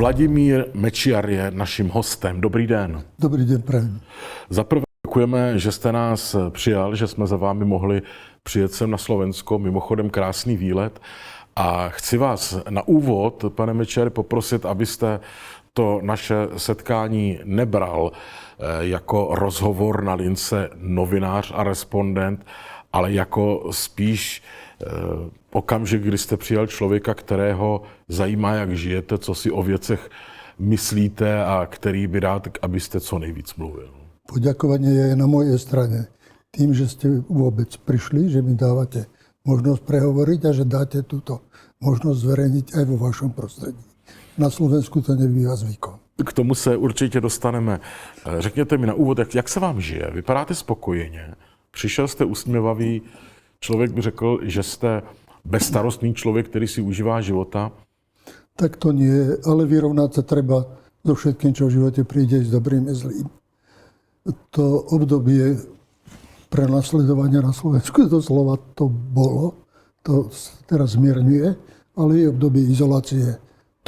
Vladimír Mečiar je naším hostem. Dobrý den. Dobrý den, prajem. Zaprvé děkujeme, že jste nás přijal, že jsme za vámi mohli přijet sem na Slovensko. Mimochodem krásný výlet. A chci vás na úvod, pane Mečiare, poprosit, abyste to naše setkání nebral jako rozhovor na lince novinář a respondent, ale jako spíš okamžik, kdy jste přijal člověka, kterého zajímá, jak žijete, co si o věcech myslíte a který by rád, abyste co nejvíc mluvil. Poďakovanie je na mojej strane. Tým, že ste vôbec prišli, že mi dávate možnosť prehovoriť a že dáte túto možnosť zverejniť aj vo vašom prostredí. Na Slovensku to nebývá zvykom. K tomu se určitě dostaneme. Řekněte mi na úvod, jak se vám žije? Vypadáte spokojeně? Přišel jste usměvavý, člověk by řekl, že jste bezstarostný člověk, který si užívá života. Tak to nie, ale vyrovnať sa treba so všetkým, čo v živote príde, s dobrým i zlým. To obdobie prenasledovania na Slovensku doslova to bolo, to teraz zmierňuje, ale je obdobie izolácie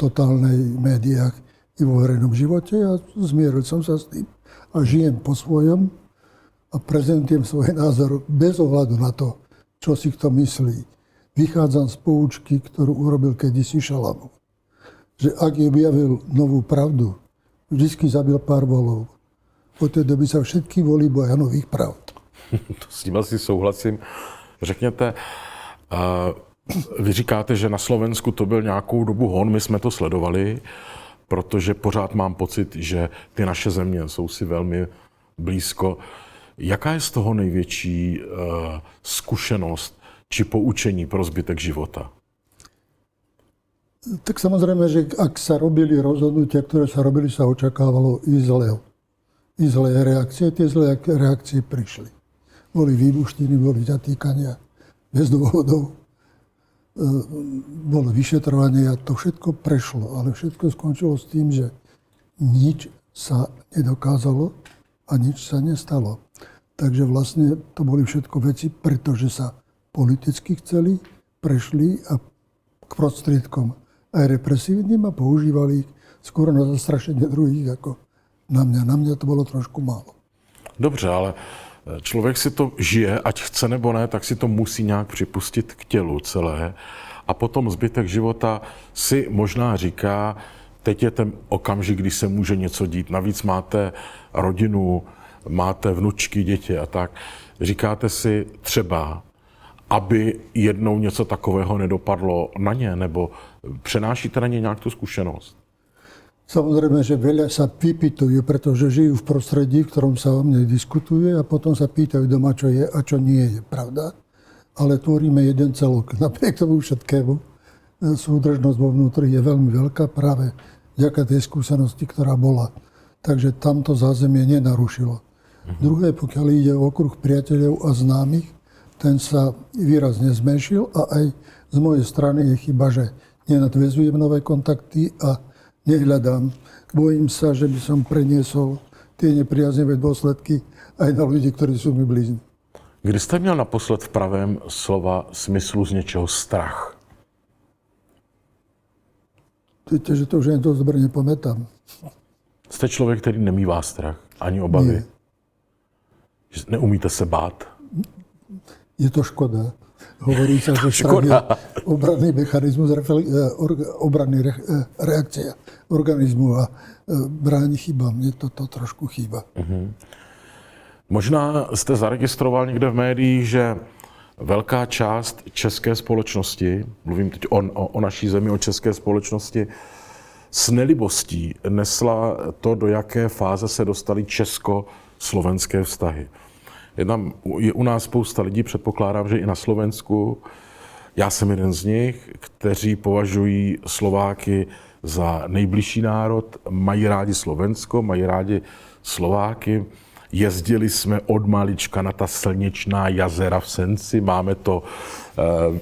totálnej v médiách i vo verejnom živote a zmieril som sa s tým. A žijem po svojom a prezentujem svoj názor bez ohľadu na to, čo si kto myslí. Vychádzam z poučky, ktorú urobil kedysi Šalamún. Že ak objavil novú pravdu, vždycky zabil pár volov. Od té doby sa všetky volí boja nových pravd. S tím asi souhlasím. Řekněte, vy říkáte, že na Slovensku to byl nějakou dobu hon, my jsme to sledovali, protože pořád mám pocit, že ty naše země jsou si velmi blízko. Jaká je z toho největší zkušenost či poučení pro zbytek života? Tak samozrejme, že ak sa robili rozhodnutia, ktoré sa robili, sa očakávalo i zlé reakcie. Tie zlé reakcie prišli. Boli výbuštiny, boli zatýkania bez dôvodov. Bolo vyšetrovanie a to všetko prešlo. Ale všetko skončilo s tým, že nič sa nedokázalo a nič sa nestalo. Takže vlastne to boli všetko veci, pretože sa politicky chceli, prešli a k prostriedkom aj represívnym a používali ich skôr na zastrašenie druhých ako na mňa. Na mňa to bolo trošku málo. Dobře, ale člověk si to žije, ať chce nebo ne, tak si to musí nějak připustit k tělu celé. A potom zbytek života si možná říká, teď je ten okamžik, kdy se může něco dít. Navíc máte rodinu, máte vnučky, děti a tak. Říkáte si třeba, aby jednou něco takového nedopadlo na ně, nebo přenášíte na ně nějak tu zkušenost? Samozrejme, že veľa sa vypýtujú, pretože žijú v prostredí, v ktorom sa o mne diskutuje a potom sa pýtajú doma, čo je a čo nie je, pravda? Ale tvoríme jeden celok. Napriek tomu všetkému súdržnosť vo vnútri je veľmi veľká práve vďaka tej skúsenosti, ktorá bola. Takže tamto zázemie nenarušilo. Druhé, pokiaľ ide o okruh priateľov a známych, ten sa výrazne zmenšil a aj z mojej strany je chyba, že nenadväzujem nové kontakty a nehľadám. Bojím sa, že by som preniesol tie nepriaznivé dôsledky aj na ľudí, ktorí sú mi blízni. Kdy jste měl naposled v pravém slova smyslu z něčeho strach? Viete, že to už ani dosť dobre nepamätám. Jste člověk, který nemývá strach, ani obavy? Nie. Že neumíte se bát? Je to škoda. Hovorí sa, že strach je obranný mechanizmus, obranný reakcia organizmu a bráni chybám. Mne to trošku chýba. Možná jste zaregistroval někde v médiích, že velká část české společnosti, mluvím teď o naší zemi, o české společnosti, s nelibostí nesla to, do jaké fáze se dostaly česko-slovenské vztahy. Je u nás spousta lidí, předpokládám, že i na Slovensku. Já jsem jeden z nich, kteří považují Slováky za nejbližší národ, mají rádi Slovensko, mají rádi Slováky. Jezdili jsme od malička na ta slněčná jazera v Senci, máme to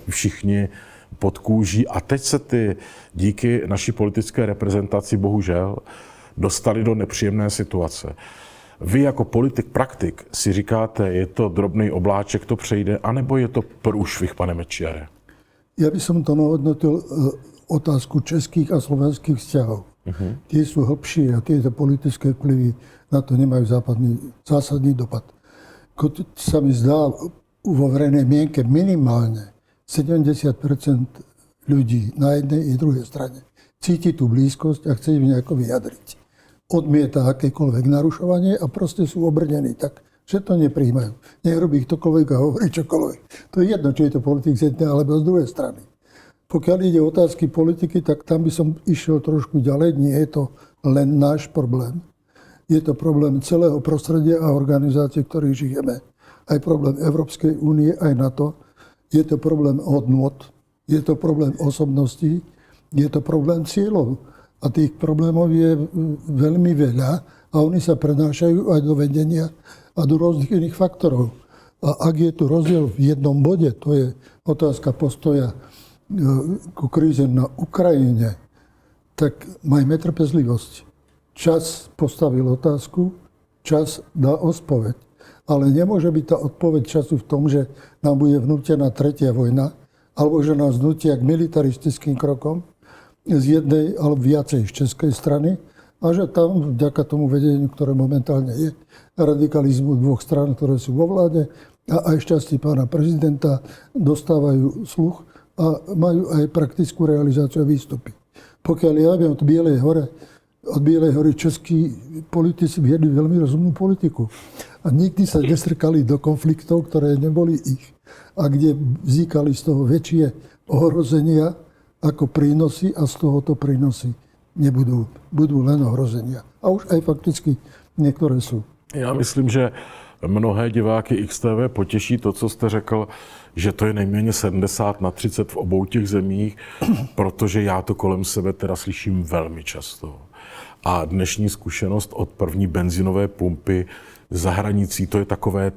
všichni pod kůží. A teď se ty díky naší politické reprezentaci, bohužel, dostali do nepříjemné situace. Vy jako politik, praktik si říkáte, je to drobný obláček, to přejde, anebo je to průšvih, pane Mečiare? Ja by som to nahodnotil otázku českých a slovenských vzťahov. Tie sú hlbšie a tieto politické vplyvy na to nemajú zásadný dopad. Keď sa mi zdá vo verejnej mienke minimálne 70% ľudí na jednej i druhej strane cíti tú blízkosť a chce im nejako vyjadriť. Odmieta akékoľvek narušovanie a proste sú obrnení tak, že to neprijímajú. Nech robí ktokoľvek a hovorí čokoľvek. To je jedno, či je to politik z jednej alebo z druhej strany. Pokiaľ ide o otázky politiky, tak tam by som išiel trošku ďalej. Nie je to len náš problém. Je to problém celého prostredia a organizácie, v ktorých žijeme. Aj problém Európskej únie, aj NATO. Je to problém hodnôt, je to problém osobností, je to problém cieľov. A tých problémov je veľmi veľa a oni sa prenášajú aj do vedenia a do rôznych iných faktorov. A ak je tu rozdiel v jednom bode, to je otázka postoja ku kríze na Ukrajine, tak majme trpezlivosť. Čas postavil otázku, čas dá odpoveď. Ale nemôže byť tá odpoveď času v tom, že nám bude vnútená tretia vojna, alebo že nás nutia k militaristickým krokom z jednej alebo viacej z českej strany a že tam vďaka tomu vedeniu, ktoré momentálne je, radikalizmu dvoch strán, ktoré sú vo vláde a aj šťastie pána prezidenta dostávajú sluch a majú aj praktickú realizáciu a výstupy. Pokiaľ ja viem od Bielej hory českí politici viedli veľmi rozumnú politiku. A nikdy sa nestrkali do konfliktov, ktoré neboli ich. A kde vznikali z toho väčšie ohrozenia ako prínosy a z tohoto prínosy nebudú. Budú len ohrozenia. A už aj fakticky niektoré sú. Já myslím, že mnohé diváky XTV potěší to, co jste řekl, že to je nejméně 70/30 v obou těch zemích, protože já to kolem sebe teda slyším velmi často. A dnešní zkušenost od první benzinové pumpy za hranicí, to je takové,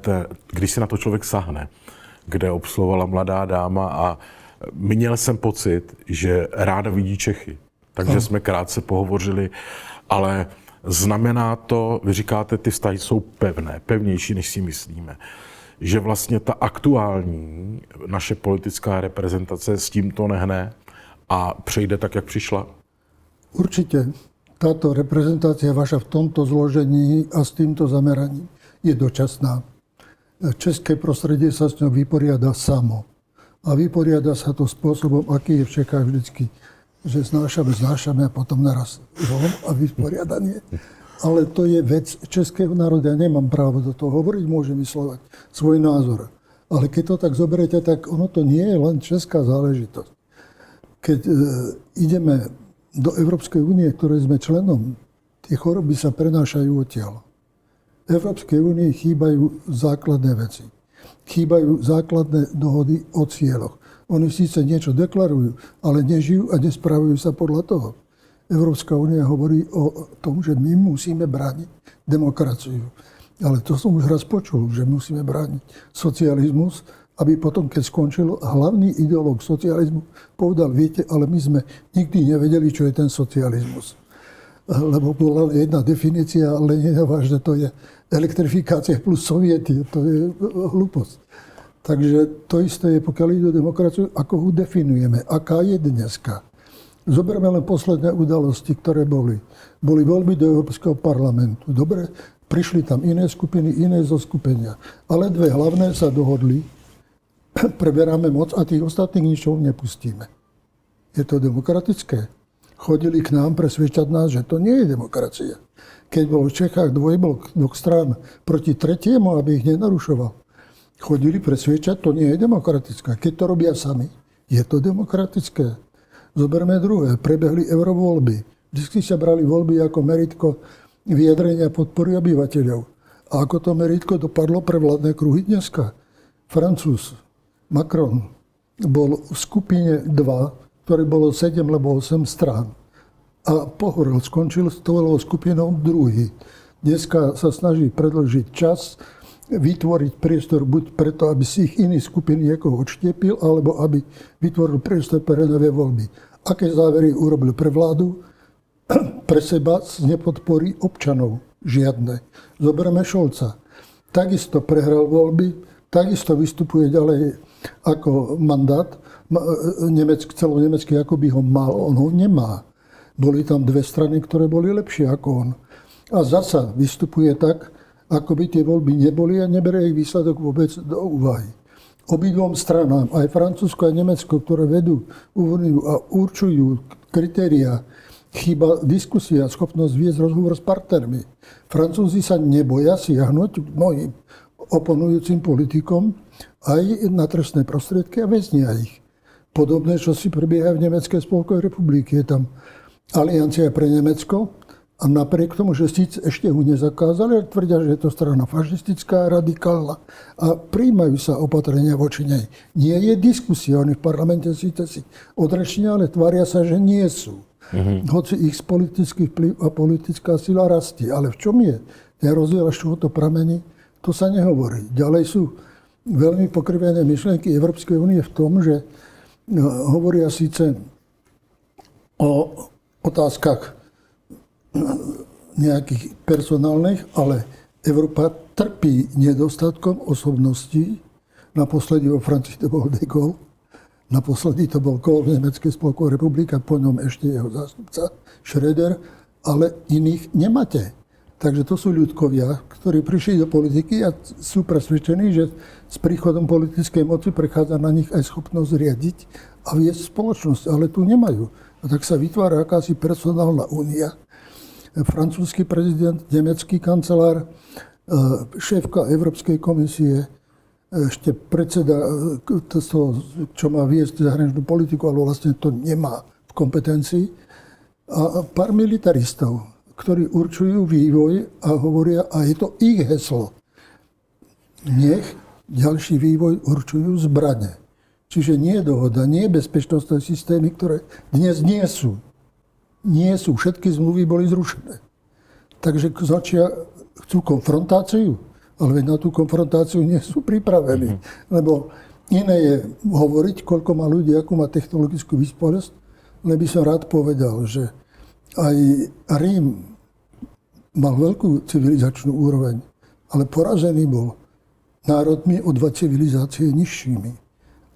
když si na to člověk sahne, kde obsluhovala mladá dáma a měl jsem pocit, že ráda vidí Čechy. Takže jsme krátce pohovořili, ale znamená to, vy říkáte, ty vztahy jsou pevné, pevnější, než si myslíme. Že vlastně ta aktuální naše politická reprezentace s tímto nehne a přejde tak, jak přišla? Určite. Táto reprezentácia vaša v tomto zložení a s týmto zameraním je dočasná. České prostredie sa s ňou vyporiada samo. A vyporiada sa to spôsobom, aký je v Čechách vždycky, že znášame a potom naraz zlom a vysporiadanie. Ale to je vec českého národa. Ja nemám právo do toho hovoriť, môžem vyslovať svoj názor. Ale keď to tak zoberete, tak ono to nie je len česká záležitosť. Keď ideme do Európskej únie, ktorej sme členom, tie choroby sa prenášajú odtiaľ. V Európskej únii chýbajú základné veci. Chýbajú základné dohody o cieľoch. Oni síce niečo deklarujú, ale nežijú a nespravujú sa podľa toho. Európska únia hovorí o tom, že my musíme brániť demokraciu. Ale to som už raz počul, že musíme brániť socializmus, aby potom, keď skončilo, hlavný ideológ socializmu povedal, viete, ale my sme nikdy nevedeli, čo je ten socializmus. Lebo bola jedna definícia Leninova, že to je elektrifikácia plus soviety. To je hlúposť. Takže to isté je, pokiaľ ide o demokraciu, ako ho definujeme, aká je dneska. Zoberme len posledné udalosti, ktoré boli. Boli voľby do Európskeho parlamentu. Dobre, prišli tam iné skupiny, iné zoskupenia. Ale dve hlavné sa dohodli, preberáme moc a tých ostatných ničoho nepustíme. Je to demokratické? Chodili k nám presvedčať nás, že to nie je demokracia. Keď bolo v Čechách dvojblok dvoch strán proti tretiemu, aby ich nenarušoval, chodili presvedčať, to nie je demokratické. Keď to robia sami, je to demokratické. Zoberme druhé, prebehli eurovoľby. Vždy sa brali voľby ako meritko vyjadrenia podpory obyvateľov. A ako to meritko dopadlo pre vládne kruhy dneska? Francúz Macron bol v skupine 2, ktoré bolo 7 alebo 8 strán. A pohorel, skončil s tou skupinou druhý. Dneska sa snaží predĺžiť čas, vytvoriť priestor buď preto, aby si ich iný skupiny niekoho odštiepil, alebo aby vytvoril priestor pre nové voľby. Aké závery urobil pre vládu? Pre seba z nepodpory občanov. Žiadne. Zoberme Scholza. Takisto prehral voľby, takisto vystupuje ďalej ako mandát celonemecký, ako by ho mal. On ho nemá. Boli tam dve strany, ktoré boli lepšie ako on. A zasa vystupuje tak, ako by tie voľby neboli a neberie ich výsledok vôbec do úvahy. Obidvom stranám, aj Francúzsko, aj Nemecko, ktoré vedú Úniu a určujú kritériá, chýba diskusia, schopnosť viesť rozhovor s partnermi. Francúzi sa neboja siahnuť mnohým oponujúcim politikom aj na trestné prostriedky a väznia ich. Podobné, čo si prebieha v Nemeckej spolkovej republike. Je tam aliancia pre Nemecko a napriek tomu, že síce ešte ho nezakázali, ale tvrdia, že je to strana fašistická, radikálna a prijímajú sa opatrenia voči nej. Nie je diskusia, oni v parlamente síce si odrečnia, ale tvária sa, že nie sú. Hoci ich politický vplyv a politická sila rastie. Ale v čom je ten rozdiel, z čoho to pramení, to sa nehovorí. Ďalej sú veľmi pokrivené myšlienky Európskej únie v tom, že hovoria síce o otázkach nejakých personálnych, ale Európa trpí nedostatkom osobností. Naposledy vo Francii to bol de Gaulle, naposledy to bol Kohl v Nemeckej spolkovej republike, po ňom ešte jeho zástupca Schröder, ale iných nemáte. Takže to sú ľudkovia, ktorí prišli do politiky a sú presvedčení, že s príchodom politickej moci prechádza na nich aj schopnosť riadiť a viesť spoločnosť, ale tu nemajú. A tak sa vytvára akási personálna únia. Francúzsky prezident, nemecký kancelár, šéfka Európskej komisie, ešte predseda toho, čo má viesť zahraničnú politiku, ale vlastne to nemá v kompetencii. A pár militaristov, ktorí určujú vývoj a hovoria, a je to ich heslo. Nech ďalší vývoj určujú zbrane. Čiže nie je dohoda, nie je bezpečnostné systémy, ktoré dnes nie sú. Nie sú. Všetky zmluvy boli zrušené. Takže chcú konfrontáciu, ale na tú konfrontáciu nie sú pripravení. Lebo iné je hovoriť, koľko má ľudí, akú má technologickú vyspelosť, ale by som rád povedal, že aj Rím mal veľkú civilizačnú úroveň, ale porazený bol národmi o 2 civilizácie nižšími,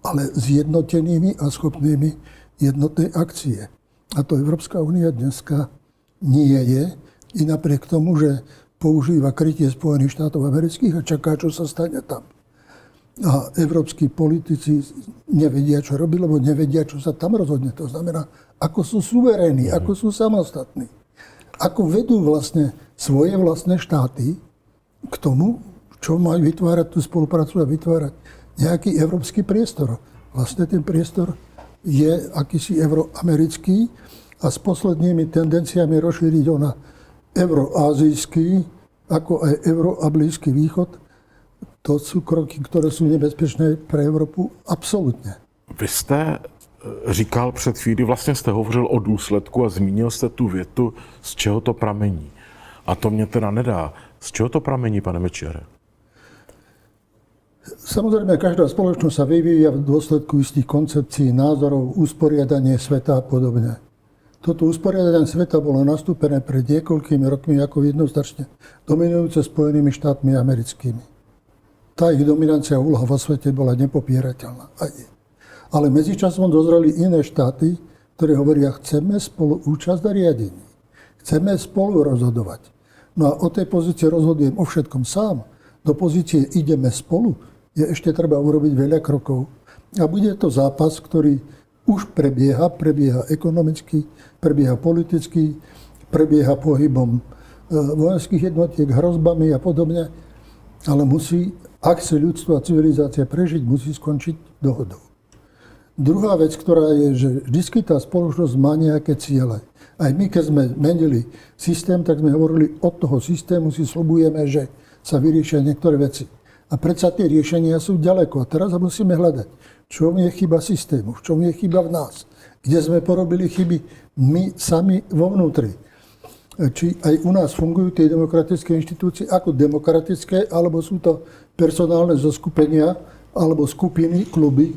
ale zjednotenými a schopnými jednotnej akcie. A to Európska únia dneska nie je, i napriek tomu, že používa krytie Spojených štátov amerických a čaká, čo sa stane tam. A európski politici nevedia, čo robí, lebo nevedia, čo sa tam rozhodne. To znamená, ako sú suverénni, ako sú samostatní. Ako vedú vlastne svoje vlastné štáty k tomu, čo majú vytvárať tú spoluprácu a vytvárať nejaký európsky priestor. Vlastne ten priestor je akýsi euroamerický a s poslednými tendenciami rozšíriť ho na euroázijský, ako aj euro a Blízky východ. To sú kroky, které jsou nebezpečné pro Evropu absolutně. Vy jste říkal před chvíli, vlastně jste hovořil o důsledku a zmínil jste tu větu, z čeho to pramení. A to mě teda nedá. Z čeho to pramení, pane Mečiare? Samozrejme, každá spoločnosť sa vyvíja v dôsledku istých koncepcií, názorov, usporiadanie sveta a podobne. Toto usporiadanie sveta bolo nastúpené pred niekoľkými rokmi ako jednoznačne dominujúce Spojenými štátmi americkými. Tá ich dominancia úloha vo svete bola nepopierateľná. Ale medzičasom dozreli iné štáty, ktoré hovoria, chceme spolu účasť na riadení. Chceme spolu rozhodovať. No a o tej pozície rozhodujem o všetkom sám. Do pozície ideme spolu je ešte treba urobiť veľa krokov. A bude to zápas, ktorý už prebieha ekonomicky, prebieha politicky, prebieha pohybom vojenských jednotiek, hrozbami a podobne. Ale musí, ak chce ľudstvo a civilizácia prežiť, musí skončiť dohodou. Druhá vec, ktorá je, že vždy tá spoločnosť má nejaké ciele. Aj my, keď sme menili systém, tak sme hovorili, od toho systému si slubujeme, že sa vyriešia niektoré veci. A predsa tie riešenia sú ďaleko. A teraz musíme hľadať, čo je chyba systému, v čom je chyba v nás. Kde sme porobili chyby my sami vo vnútri. Či aj u nás fungujú tie demokratické inštitúcie ako demokratické, alebo sú to personálne zoskupenia, alebo skupiny, kluby,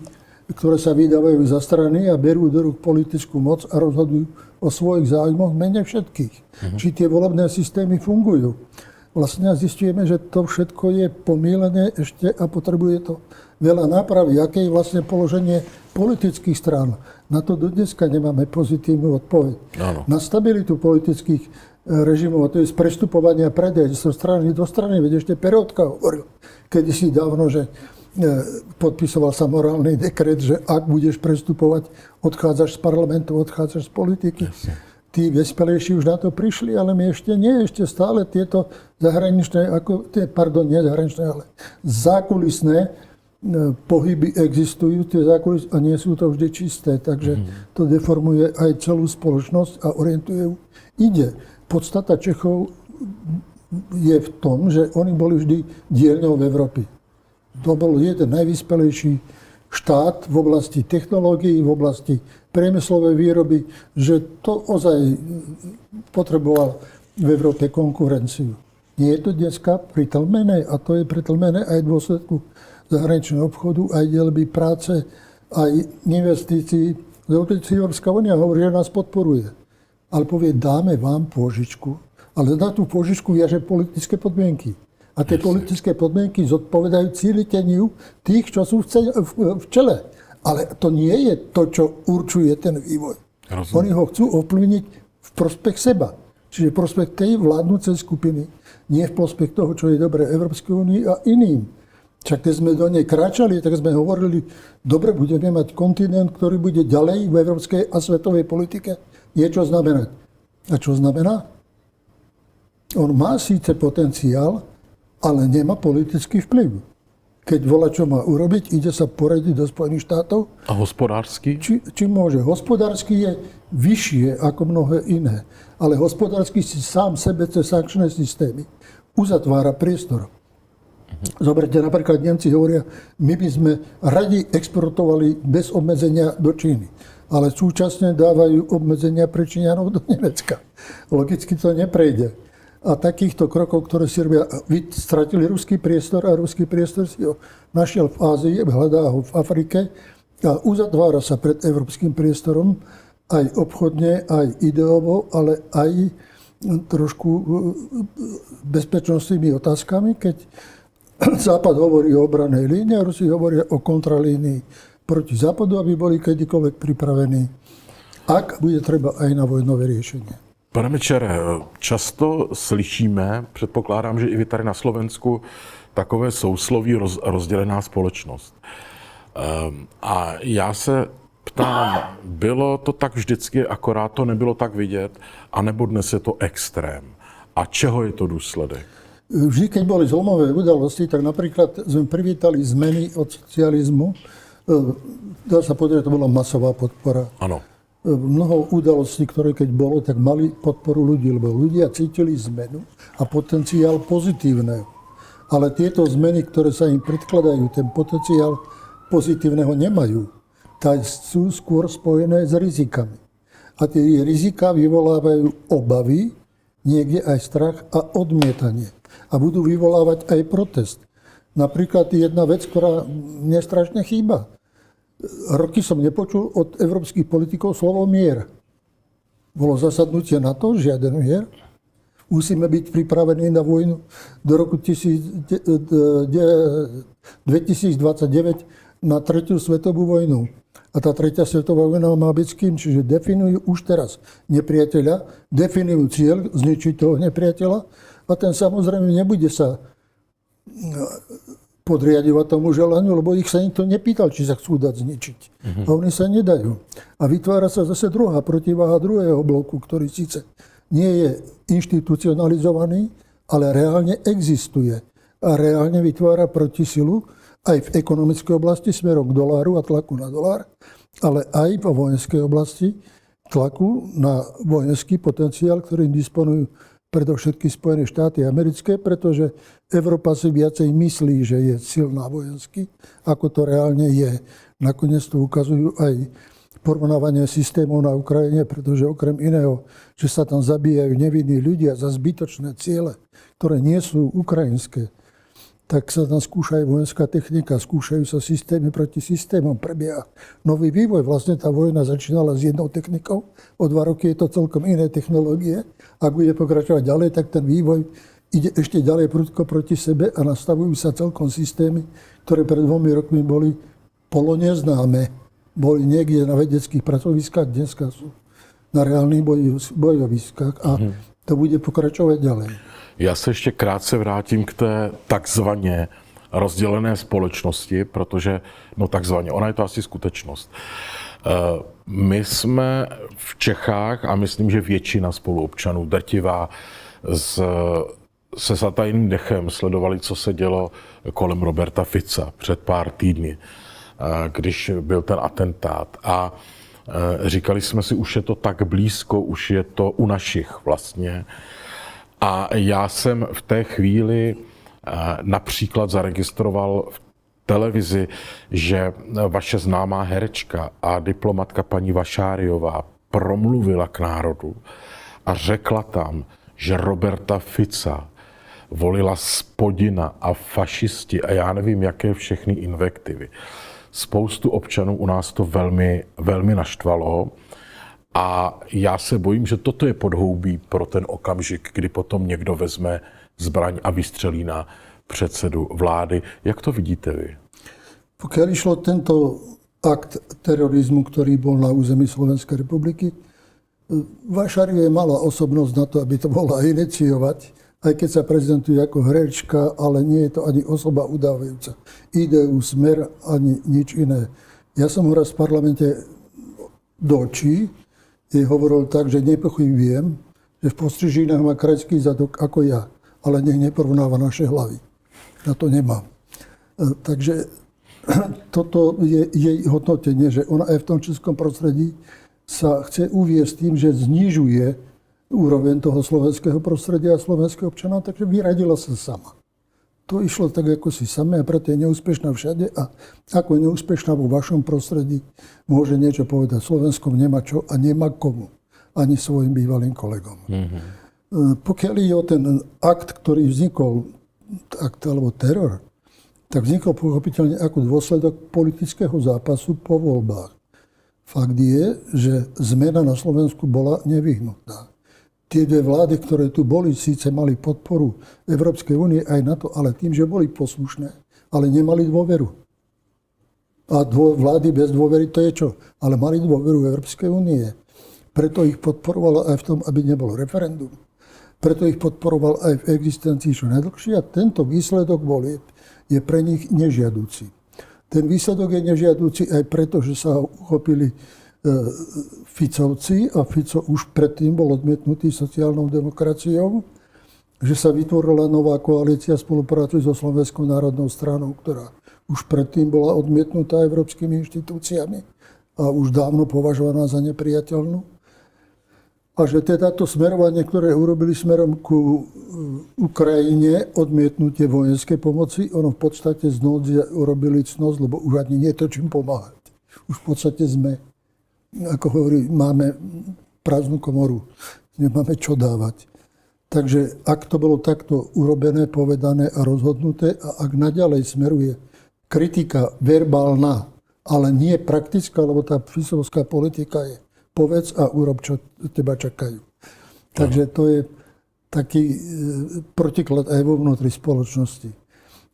ktoré sa vydávajú za strany a berú do rúk politickú moc a rozhodujú o svojich záujmoch v mene všetkých. Či tie volebné systémy fungujú. vlastne zistujeme, že to všetko je pomýlené ešte a potrebuje to veľa nápravy. Aké je vlastne položenie politických strán? Na to do dneska nemáme pozitívnu odpoveď. Áno. Na stabilitu politických režimov, a to je z prestupovania predaj zo strany do strany, veď ešte Peroutka hovoril kedysi dávno, že podpisoval sa morálny dekret, že ak budeš prestupovať, odchádzaš z parlamentu, odchádzaš z politiky. Jasne. Tí vyspelejší už na to prišli, ale my ešte nie, ešte stále tieto zahraničné, nie zahraničné, ale zákulisné pohyby existujú, tie zákulisné, a nie sú to vždy čisté, takže to deformuje aj celú spoločnosť a orientuje ju. Ide. Podstata Čechov je v tom, že oni boli vždy dielňou v Európy. To bol jeden najvyspelejší štát v oblasti technológií, v oblasti priemyslovej výroby, že to ozaj potreboval v Európe konkurenciu. Nie je to dneska pritlmené a to je pritlmené aj v dôsledku zahraničného obchodu, aj dielby práce, aj investícií. Európska únia hovorí, že nás podporuje. Ale povie, dáme vám pôžičku, ale na tú pôžičku viaže politické podmienky. A tie politické podmienky zodpovedajú cíliteniu tých, čo sú v čele. Ale to nie je to, čo určuje ten vývoj. Rozumiem. Oni ho chcú ovplyvniť v prospech seba. Čiže v prospech tej vládnúcej skupiny. Nie v prospech toho, čo je dobré Európskej únii a iným. Čak keď sme do nej kráčali, tak sme hovorili, dobre, budeme mať kontinent, ktorý bude ďalej v európskej a svetovej politike niečo znamenať. A čo znamená? On má síce potenciál, ale nemá politický vplyv. Keď volá, čo má urobiť, ide sa poradiť do Spojených štátov. A hospodársky? Či môže. Hospodársky je vyššie ako mnohé iné. Ale hospodársky si sám sebe cez sankčné systémy uzatvára priestor. Zoberte, napríklad Nemci hovoria, my by sme radi exportovali bez obmedzenia do Číny. Ale súčasne dávajú obmedzenia pre Číňanov do Nemecka. Logicky to neprejde. A takýchto krokov, ktoré si robia, stratili ruský priestor a ruský priestor si ho našiel v Ázii, hľadá ho v Afrike a uzatvára sa pred európskym priestorom aj obchodne, aj ideovo, ale aj trošku bezpečnostnými otázkami, keď Západ hovorí o obranej línii a Rusi hovoria o kontralínii proti Západu, aby boli kedykoľvek pripravení, ak bude treba aj na vojnové riešenie. Pane Mečere, často slyšíme, předpokládám, že i vy tady na Slovensku, takové sousloví rozdělená společnost. A já se ptám, bylo to tak vždycky, akorát to nebylo tak vidět, anebo dnes je to extrém? A čeho je to důsledek? Vždy, keď boli zlomové udalosti, tak napríklad sme privítali zmeny od socializmu. Dá sa povedať, že to bola masová podpora. Ano. Mnoho udalostí, ktoré keď bolo, tak mali podporu ľudí, lebo ľudia cítili zmenu a potenciál pozitívneho. Ale tieto zmeny, ktoré sa im predkladajú, ten potenciál pozitívneho nemajú. Tá sú skôr spojené s rizikami. A tie rizika vyvolávajú obavy, niekde aj strach a odmietanie. A budú vyvolávať aj protest. Napríklad jedna vec, ktorá mne strašne chýba. Roky som nepočul od európskych politikov slovo mier. Bolo zasadnutie na to, žiaden mier. Musíme byť pripravení na vojnu do roku 2029 na 3. svetovú vojnu. A tá 3. svetová vojna má byť s kým? Čiže definujú už teraz nepriateľa, definujú cieľ, zničiť toho nepriateľa a ten samozrejme nebude sa podriadovať tomu želaniu, lebo ich sa nikto nepýtal, či sa chcú dať zničiť. A oni sa nedajú. A vytvára sa zase druhá protiváha druhého bloku, ktorý síce nie je inštitucionalizovaný, ale reálne existuje. A reálne vytvára protisilu aj v ekonomickej oblasti smerom k doláru a tlaku na dolár, ale aj vo vojenskej oblasti tlaku na vojenský potenciál, ktorým disponujú predovšetkým Spojené štáty americké, pretože Európa si viacej myslí, že je silná vojensky, ako to reálne je. Nakoniec to ukazujú aj porovnávanie systémov na Ukrajine, pretože okrem iného, že sa tam zabíjajú nevinní ľudia za zbytočné ciele, ktoré nie sú ukrajinské, tak sa tam skúša aj vojenská technika, skúšajú sa systémy proti systémom, prebieha nový vývoj. Vlastne tá vojna začínala s jednou technikou, o 2 roky je to celkom iné technológie. Ak bude pokračovať ďalej, tak ten vývoj ide ešte ďalej prudko proti sebe a nastavujú sa celkom systémy, ktoré pred 2 rokmi boli poloneznáme. Boli niekde na vedeckých pracoviskách, dneska sú na reálnych bojoviskách a to bude pokračovať ďalej. Já se ještě krátce vrátím k té takzvaně rozdělené společnosti, protože, no takzvaně, ona je to asi skutečnost. My jsme v Čechách, a myslím, že většina spoluobčanů, drtivá, se zatajným dechem sledovali, co se dělo kolem Roberta Fica před pár týdny, když byl ten atentát. A říkali jsme si, už je to tak blízko, už je to u našich vlastně. A já jsem v té chvíli například zaregistroval v televizi, že vaše známá herečka a diplomatka paní Vašáriová promluvila k národu a řekla tam, že Roberta Fica volila spodina a fašisti a já nevím, jaké všechny invektivy. Spoustu občanů u nás to velmi, velmi naštvalo a já se bojím, že toto je podhoubí pro ten okamžik, kdy potom někdo vezme zbraň a vystřelí na předsedu vlády. Jak to vidíte vy? Pokiaľ išlo tento akt terorizmu, ktorý bol na území Slovenskej republiky, Vašáriová mala osobnosť na to, aby to mohla iniciovať, aj keď sa prezentuje ako herečka, ale nie je to ani osoba udávajúca ideu, smer, ani nič iné. Ja som ho raz v parlamente do očí, jej hovoril tak, že nepochybujem, že v Postrižínach má krajský zadok ako ja, ale nech neporovnáva naše hlavy. Na to nemám. Takže toto je jej hodnotenie, že ona aj v tom českom prostredí sa chce uviesť tým, že znižuje úroveň toho slovenského prostredia a slovenského občana, takže vyradila sa sama. To išlo tak, ako si samé a preto je neúspešná všade a ako je neúspešná vo vašom prostredí, môže niečo povedať. Slovenskom nemá čo a nemá komu, ani svojim bývalým kolegom. Pokiaľ ide o ten akt, ktorý vznikol, akt alebo teror, tak vznikol pochopiteľne ako dôsledok politického zápasu po voľbách. Fakt je, že zmena na Slovensku bola nevyhnutná. Tie dve vlády, ktoré tu boli, síce mali podporu Európskej únie aj na to, ale tým, že boli poslušné, ale nemali dôveru. A vlády bez dôvery to je čo? Ale mali dôveru Európskej únie. Preto ich podporovala aj v tom, aby nebolo referendum. Preto ich podporoval aj v existencii čo najdlhšie a tento výsledok volieb je pre nich nežiaducí. Ten výsledok je nežiaducí aj preto, že sa uchopili Ficovci a Fico už predtým bol odmietnutý sociálnou demokraciou, že sa vytvorila nová koalícia spolupráce so Slovenskou národnou stranou, ktorá už predtým bola odmietnutá európskymi inštitúciami a už dávno považovaná za nepriateľnú. A že teda to smerovanie, ktoré urobili smerom ku Ukrajine, odmietnutie vojenskej pomoci, ono v podstate z núdze urobili cnosť, lebo už ani nie je to čím pomáhať. Už v podstate sme, ako hovorí, máme prázdnu komoru, nemáme čo dávať. Takže ak to bolo takto urobené, povedané a rozhodnuté a ak naďalej smeruje kritika verbálna, ale nie praktická, lebo tá Ficovská politika je povedz a urob, čo teba čakajú. Takže to je taký protiklad aj vo vnútri spoločnosti.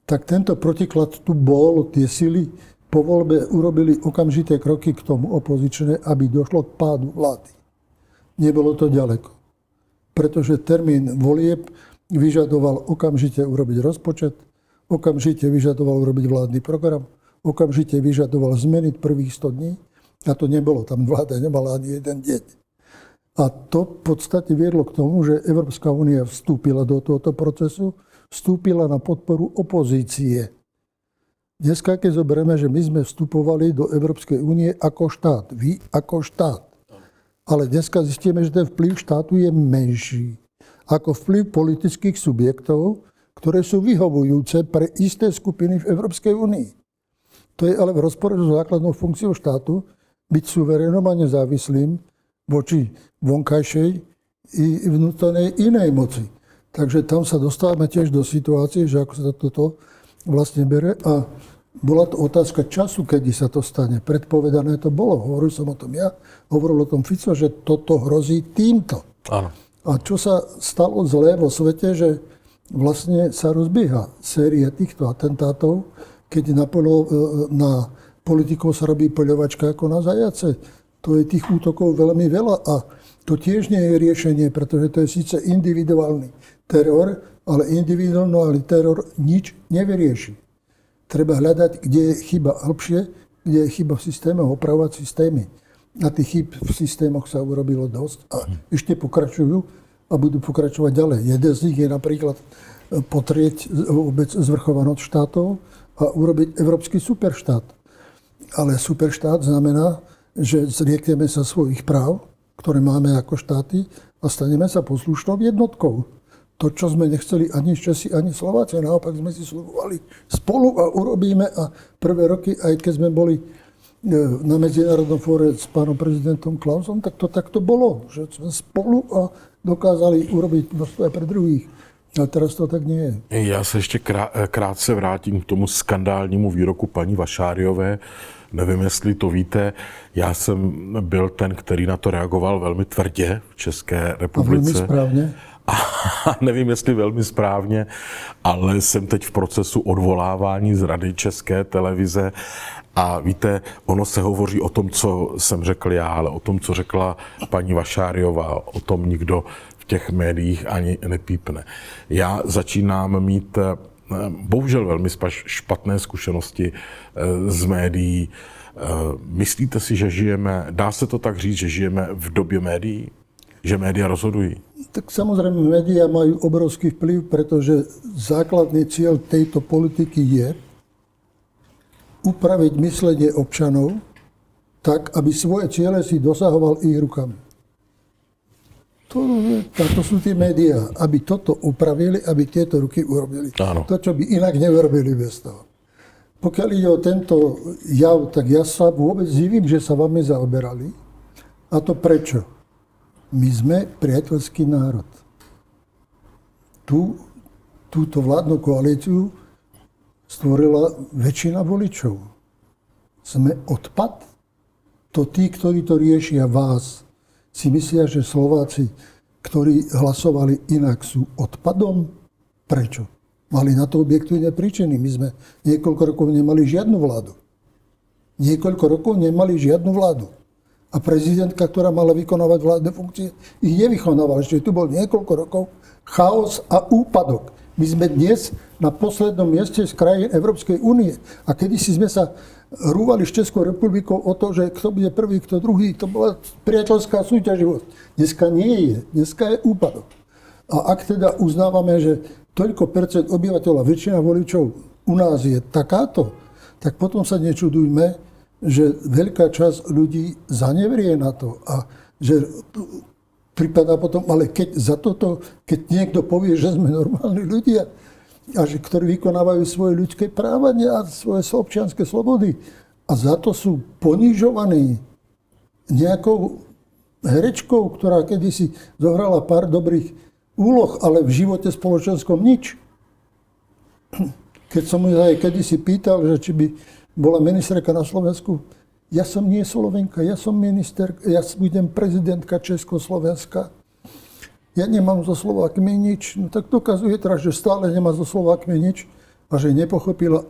Tak tento protiklad tu bol, tie sily po voľbe urobili okamžité kroky k tomu opozičné, aby došlo k pádu vlády. Nebolo to ďaleko. Pretože termín volieb vyžadoval okamžite urobiť rozpočet, okamžite vyžadoval urobiť vládny program, okamžite vyžadoval zmeniť prvých 100 dní, a to nebolo, tam vláda nemala ani jeden deň. A to v podstate viedlo k tomu, že Európska únia vstúpila do tohoto procesu, vstúpila na podporu opozície. Dneska, keď zoberieme, že my sme vstupovali do Európskej únie ako štát, vy ako štát. Ale dneska zistíme, že ten vplyv štátu je menší ako vplyv politických subjektov, ktoré sú vyhovujúce pre isté skupiny v Európskej únii. To je ale v rozpore so základnou funkciou štátu, byť suverénom a nezávislým voči vonkajšej i vnútornej inej moci. Takže tam sa dostávame tiež do situácie, že ako sa toto vlastne bere. A bola to otázka času, kedy sa to stane. Predpovedané to bolo. Hovoril som o tom ja, hovoril o tom Fico, že toto hrozí týmto. Áno. A čo sa stalo zlé vo svete, že vlastne sa rozbieha séria týchto atentátov, keď na politikov sa robí poľovačka ako na zajace. To je tých útokov veľmi veľa a to tiež nie je riešenie, pretože to je síce individuálny teror, ale individuálny teror nič nevyrieši. Treba hľadať, kde je chyba hlbšie, kde je chyba v systéme, opravovať systémy. A tých chyb v systémoch sa urobilo dosť a ešte pokračujú a budú pokračovať ďalej. Jeden z nich je napríklad potrieť vôbec zvrchovanosť štátov a urobiť európsky superštát. Ale superštát znamená, že zriekneme sa svojich práv, ktoré máme ako štáty a staneme sa poslušnou jednotkou. To, čo sme nechceli ani Česi, ani Slováci, naopak sme si sľubovali spolu a urobíme. A prvé roky, aj keď sme boli na medzinárodnom fóre s pánom prezidentom Klausom, tak to takto bolo, že sme spolu a dokázali urobiť množstvo aj pre druhých. A teraz to tak nie je. Já se ještě krátce vrátím k tomu skandálnímu výroku paní Vašáriové. Nevím, jestli to víte, já jsem byl ten, který na to reagoval velmi tvrdě v České republice. A velmi správně. A nevím, jestli velmi správně, ale jsem teď v procesu odvolávání z Rady České televize. A víte, ono se hovoří o tom, co jsem řekl já, ale o tom, co řekla paní Vašáriová, o tom nikdo v těch médiích ani nepípne. Já začínám mít bohužel velmi špatné zkušenosti z médií. Myslíte si, že žijeme, dá se to tak říct, že žijeme v době médií? Že média rozhodují? Tak samozrejme, médiá majú obrovský vplyv, pretože základný cieľ tejto politiky je upraviť myslenie občanov tak, aby svoje ciele si dosahoval ich rukami. To sú tie médiá, aby toto upravili, aby tieto ruky urobili. Áno. To, čo by inak neurobili bez toho. Pokiaľ ide o tento jav, tak ja sa vôbec divím, že sa vami zaoberali. A to prečo? My sme priateľský národ. Túto vládnu koalíciu stvorila väčšina voličov. Sme odpad? To tí, ktorí to riešia vás, si myslia, že Slováci, ktorí hlasovali inak, sú odpadom? Prečo? Mali na to objektívne príčiny. My sme niekoľko rokov nemali žiadnu vládu. A prezidentka, ktorá mala vykonávať vládne funkcie, ich nevykonávala. Ešte tu bol niekoľko rokov chaos a úpadok. My sme dnes na poslednom mieste z krajín Európskej únie. A kedysi sme sa rúvali s Českou republikou o to, že kto bude prvý, kto druhý. To bola priateľská súťaživosť. Dneska nie je. Dneska je úpadok. A ak teda uznávame, že toľko percent obyvateľov, väčšina voličov u nás je takáto, tak potom sa nečudujme, že veľká časť ľudí zanevrie na to a že pripadá potom, ale keď niekto povie, že sme normálni ľudia a že ktorí vykonávajú svoje ľudské právanie a svoje občianske slobody a za to sú ponižovaní nejakou herečkou, ktorá kedysi zohrala pár dobrých úloh, ale v živote spoločenskom nič. Keď som ju aj kedysi pýtal, že či by bola ministerka na Slovensku, ja som nie Slovenka, ja som ministerka, ja budem prezidentka Československa. Ja nemám so Slovákmi nič. No tak dokazuje teraz, že stále nemá so Slovákmi nič a že nepochopila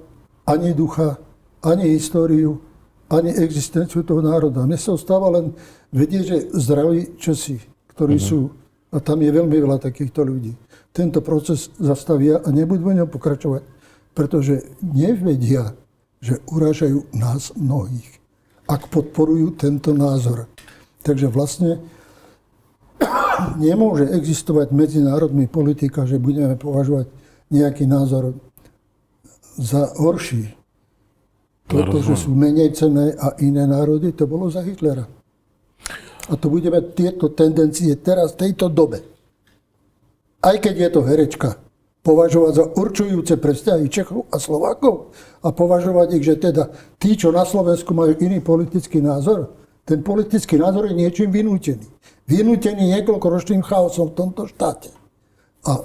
ani ducha, ani históriu, ani existenciu toho národa. Mne sa ostáva len vedieť, že zdraví Česi, ktorí sú, a tam je veľmi veľa takýchto ľudí, tento proces zastavia a nebudú v ňom pokračovať, pretože nevedia, že urážajú nás mnohých, ak podporujú tento názor. Takže vlastne nemôže existovať medzinárodný politika, že budeme považovať nejaký názor za horší. Toto, že sú menej cenné a iné národy, to bolo za Hitlera. A to budeme tieto tendencie teraz, v tejto dobe, aj keď je to herečka, považovať za určujúce pre vzťahy Čechov a Slovákov a považovať ich, že teda tí, čo na Slovensku majú iný politický názor, ten politický názor je niečím vynútený. Vynútený niekoľkoročným chaosom v tomto štáte. A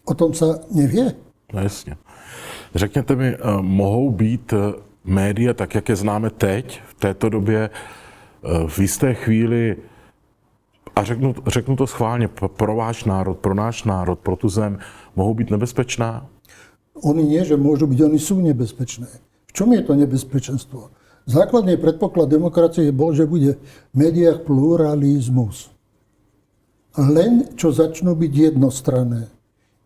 o tom sa nevie. No jasně. Řekněte mi, mohou být média, tak jak je známe teď, v této době, v jisté chvíli A řeknu to schválně, pro váš národ, pro náš národ, pro tu zem mohou být nebezpečná? Oni nie, že môžu byť, oni sú nebezpečné. V čom je to nebezpečenstvo? Základný predpoklad demokracie bol, že bude v médiách pluralizmus. Len čo začnú byť jednostranné,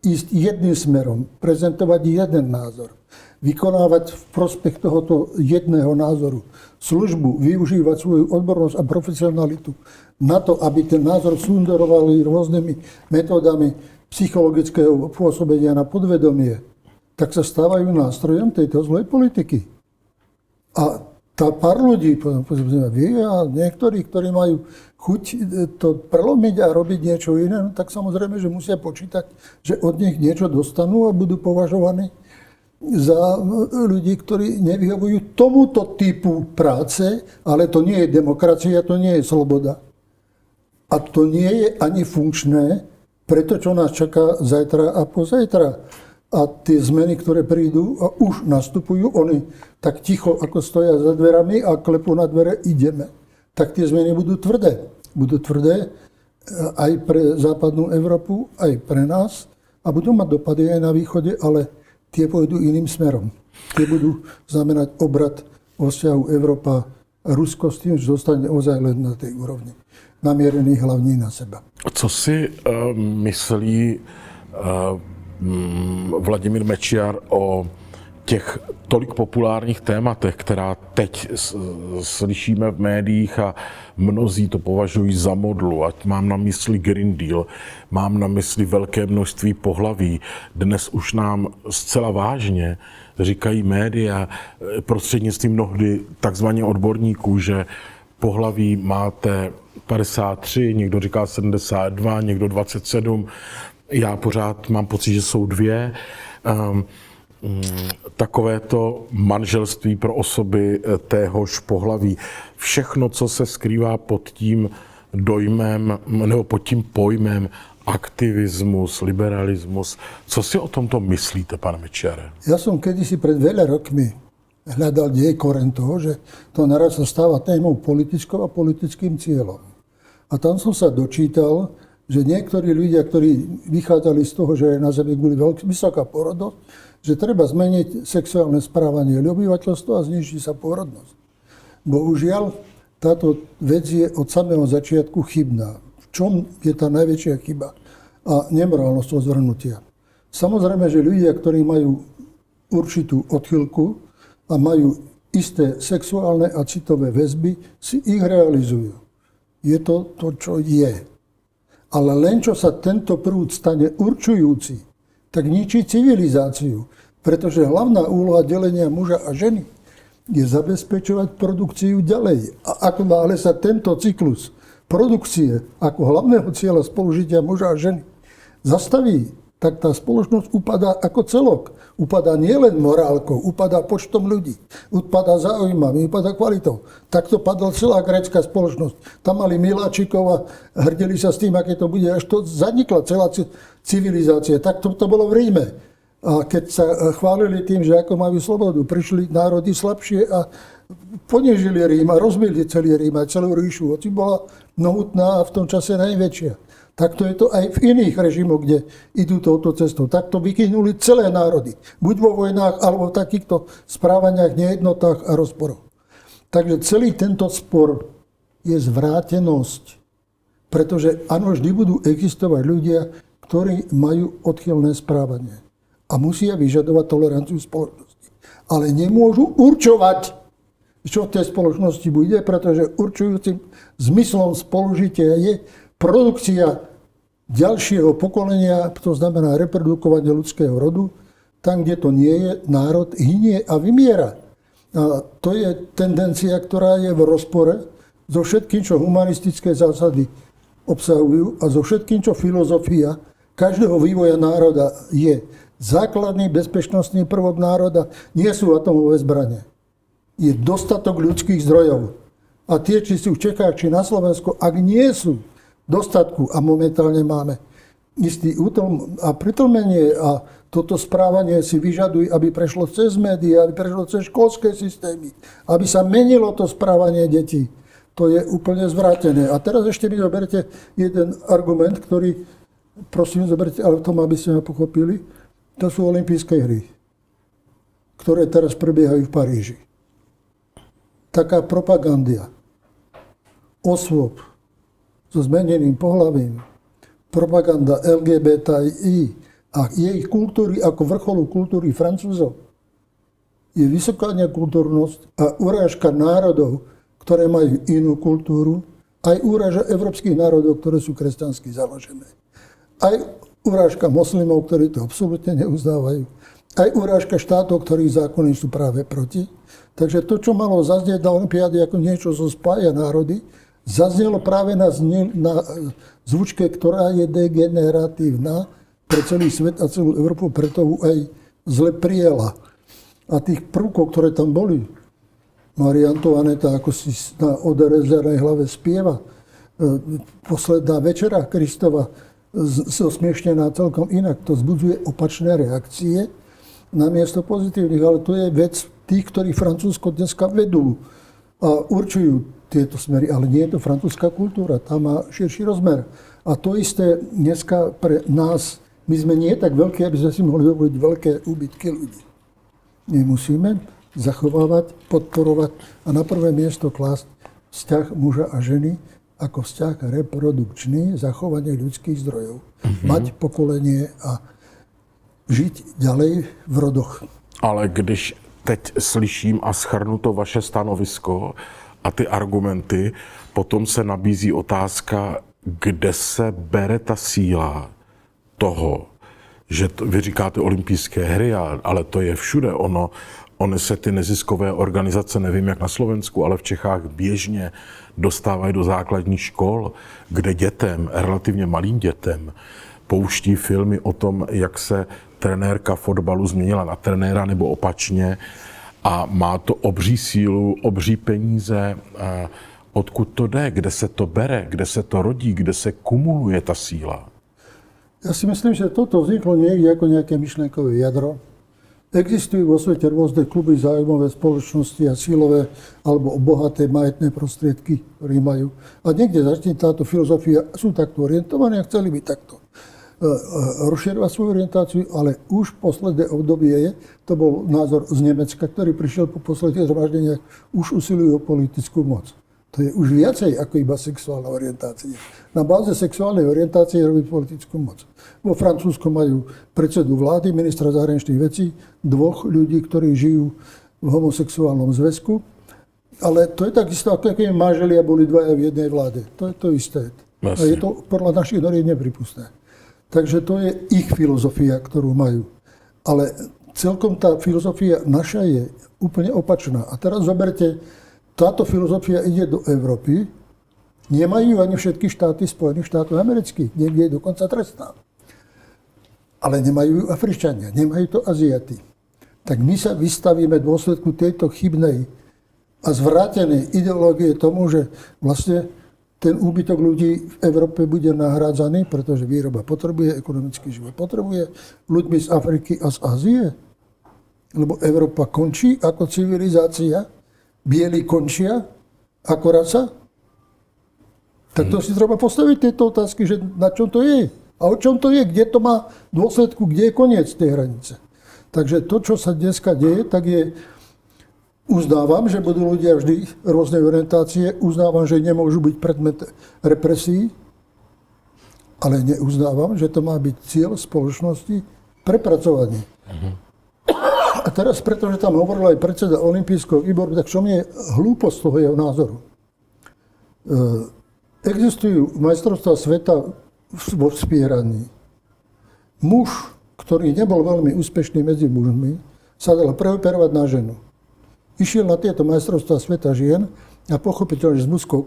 ísť jedným smerom, prezentovať jeden názor, vykonávať v prospech tohoto jedného názoru službu, využívať svoju odbornosť a profesionalitu na to, aby ten názor sundorovali rôznymi metódami psychologického pôsobenia na podvedomie, tak sa stávajú nástrojom tejto zlej politiky. A tá pár ľudí, vy a niektorí, ktorí majú chuť to prelomiť a robiť niečo iné, no tak samozrejme, že musia počítať, že od nich niečo dostanú a budú považovaní za ľudí, ktorí nevyhovujú tomuto typu práce, ale to nie je demokracia, to nie je sloboda. A to nie je ani funkčné pre to, čo nás čaká zajtra a pozajtra. A tie zmeny, ktoré prídu a už nastupujú, oni tak ticho, ako stoja za dverami a klepú na dvere, ideme. Tak tie zmeny budú tvrdé. Budú tvrdé aj pre západnú Európu, aj pre nás a budú mať dopady aj na východe, ale tie pôjdu iným smerom. Tie budú znamenať obrat vo vzťahu Európa a Rusko s tým, že zostane ozaj len na tej úrovni. Namierený hlavní na seba. Co si myslí Vladimír Mečiar o těch tolik populárních tématech, která teď slyšíme v médiích a mnozí to považují za modlu, ať mám na mysli Green Deal, mám na mysli velké množství pohlaví. Dnes už nám zcela vážně říkají média prostřednictvím mnohdy takzvaně odborníků, že pohlaví máte 53, někdo říká 72, někdo 27. Já pořád mám pocit, že jsou dvě. Takovéto manželství pro osoby téhož pohlaví. Všechno, co se skrývá pod tím dojmem, nebo pod tím pojmem aktivismus, liberalismus. Co si o tomto myslíte, pane Mečiare? Ja som kedysi pred veľa rokmi hľadal, kde je koren toho, že to naraz sa stáva témou politickou a politickým cieľom. A tam som sa dočítal, že niektorí ľudia, ktorí vychádzali z toho, že na Zemi boli vysoká porodnosť, že treba zmeniť sexuálne správanie obyvateľstva a znižiť sa porodnosť. Bohužiaľ, táto vec je od samého začiatku chybná. V čom je tá najväčšia chyba? A nemorálnosť toho zvrhnutia. Samozrejme, že ľudia, ktorí majú určitú odchýlku a majú isté sexuálne a citové väzby, si ich realizujú. Je to to, čo je. Ale len čo sa tento prúd stane určujúci, tak ničí civilizáciu. Pretože hlavná úloha delenia muža a ženy je zabezpečovať produkciu ďalej. A ako náhle sa tento cyklus produkcie ako hlavného cieľa spolužitia muža a ženy zastaví, tak tá spoločnosť upadá ako celok. Upadá nielen morálkou, upadá počtom ľudí, upadá záujmami, upadá kvalitou. Takto padla celá grécka spoločnosť. Tam mali miláčikov a hrdili sa s tým, aké to bude, až to zanikla celá civilizácia. Tak to bolo v Ríme. A keď sa chválili tým, že ako majú slobodu, prišli národy slabšie a poniežili Rím a rozbili celý Rím a celú ríšu. Hoci bola mohutná a v tom čase najväčšia. Takto je to aj v iných režimoch, kde idú touto cestou. Takto vykynuli celé národy. Buď vo vojnách, alebo v takýchto správaniach, nejednotách a rozporoch. Takže celý tento spor je zvrátenosť. Pretože áno, vždy budú existovať ľudia, ktorí majú odchylné správanie. A musia vyžadovať toleranciu spoločnosti. Ale nemôžu určovať, čo v tej spoločnosti bude, pretože určujúcim zmyslom spolužitia je produkcia ďalšieho pokolenia, to znamená reprodukovanie ľudského rodu, tam, kde to nie je, národ hynie a vymiera. A to je tendencia, ktorá je v rozpore so všetkým, čo humanistické zásady obsahujú a so všetkým, čo filozofia každého vývoja národa je. Základný bezpečnostný prvok národa nie sú atomové zbrane. Je dostatok ľudských zdrojov. A tie, či sú v Čechách, či na Slovensku, ak nie sú dostatku a momentálne máme istý útlm a pritlmenie a toto správanie si vyžaduje, aby prešlo cez médiá, aby prešlo cez školské systémy, aby sa menilo to správanie detí. To je úplne zvrátené. A teraz ešte mi zoberte jeden argument, ktorý, prosím, zoberte, ale to aby ste ma pochopili. To sú olympijské hry, ktoré teraz prebiehajú v Paríži. Taká propaganda osôb so zmeneným pohlavím, propaganda LGBTI a jej kultúry ako vrcholu kultúry Francúzov je vysoká nekultúrnosť a urážka národov, ktoré majú inú kultúru, aj uráža európskych národov, ktoré sú kresťansky založené. Aj urážka moslimov, ktorí to absolútne neuznávajú. Aj urážka štátov, ktorých zákony sú práve proti. Takže to, čo malo zaznieť na olympiáde ako niečo zo spája národy, zaznelo práve na zvučke, ktorá je degeneratívna pre celý svet a celú Európu, preto ju aj zle prijela. A tých prvkov, ktoré tam boli, Maria Antoineta, ako si na oderezanej hlave spieva, posledná večera Kristova, osmiešnená celkom inak, to vzbudzuje opačné reakcie namiesto pozitívnych, ale to je vec tých, ktorí Francúzsko dneska vedú a určujú tieto smery, ale nie je to francúzska kultúra, tá má širší rozmer. A to isté dneska pre nás, my sme nie tak veľkí, aby sme si mohli dovoliť veľké úbytky ľudí. My musíme zachovávať, podporovať a na prvé miesto klásť vzťah muža a ženy ako vzťah reprodukčný, zachovanie ľudských zdrojov. Mať pokolenie a žiť ďalej v rodoch. Ale když teď slyším a shrnu to vaše stanovisko a ty argumenty, potom se nabízí otázka, kde se bere ta síla toho, že vy říkáte olympijské hry, ale to je všude. Ony se ty neziskové organizace, nevím jak na Slovensku, ale v Čechách běžně dostávají do základních škol, kde dětem, relativně malým dětem, pouští filmy o tom, jak se trenérka fotbalu změnila na trenéra nebo opačně a má to obří sílu, obří peníze. Odkud to jde, kde se to bere, kde se to rodí, kde se kumuluje ta síla? Ja si myslím, že toto vzniklo niekde ako nejaké myšlenkové jadro. Existujú vo svete rôzne kluby, záujmové spoločnosti a sílové alebo bohaté majetné prostriedky, ktoré majú. A niekde začne táto filozofia, sú takto orientované a chceli by takto rozširovať svoju orientáciu, ale už posledné obdobie je, to bol názor z Nemecka, ktorý prišiel po posledných zhromaždeniach, už usilujú o politickú moc. To je už viacej ako iba sexuálna orientácia. Na báze sexuálnej orientácie robiť politickú moc. Vo Francúzsku majú predsedu vlády, ministra zahraničných vecí, dvoch ľudí, ktorí žijú v homosexuálnom zväzku. Ale to je takisto, ako keby manželia boli dvaja v jednej vláde. To je to isté. A je to podľa našich noriem nepripustné. Takže to je ich filozofia, ktorú majú. Ale celkom tá filozofia naša je úplne opačná. A teraz zoberte, táto filozofia ide do Európy, nemajú ani všetky štáty Spojených štátov amerických, niekde je dokonca trestná. Ale nemajú ju Afričania, nemajú to Aziati. Tak my sa vystavíme v dôsledku tejto chybnej a zvrátenej ideológie tomu, že vlastne ten úbytok ľudí v Európe bude nahrádzaný, pretože výroba potrebuje, ekonomický život potrebuje ľuďmi z Afriky a z Ázie. Lebo Európa končí ako civilizácia, bieli končia ako rasa. Tak to si treba postaviť tieto otázky, že na čom to je. A o čom to je, kde to má dôsledku, kde je koniec tej hranice. Takže to, čo sa dneska deje, tak je, uznávam, že budú ľudia vždy rôznej orientácie, uznávam, že nemôžu byť predmet represí, ale neuznávam, že to má byť cieľ spoločnosti prepracovanie. A teraz, pretože tam hovoril aj predseda Olympijského výboru, tak čo mi je hlúposť toho jeho názoru. Existujú majstrovstvá sveta vo vspieraní. Muž, ktorý nebol veľmi úspešný medzi mužmi, sa dal preoperovať na ženu. Išiel na tieto majstrovstvá sveta žien a pochopiteľne s mužskou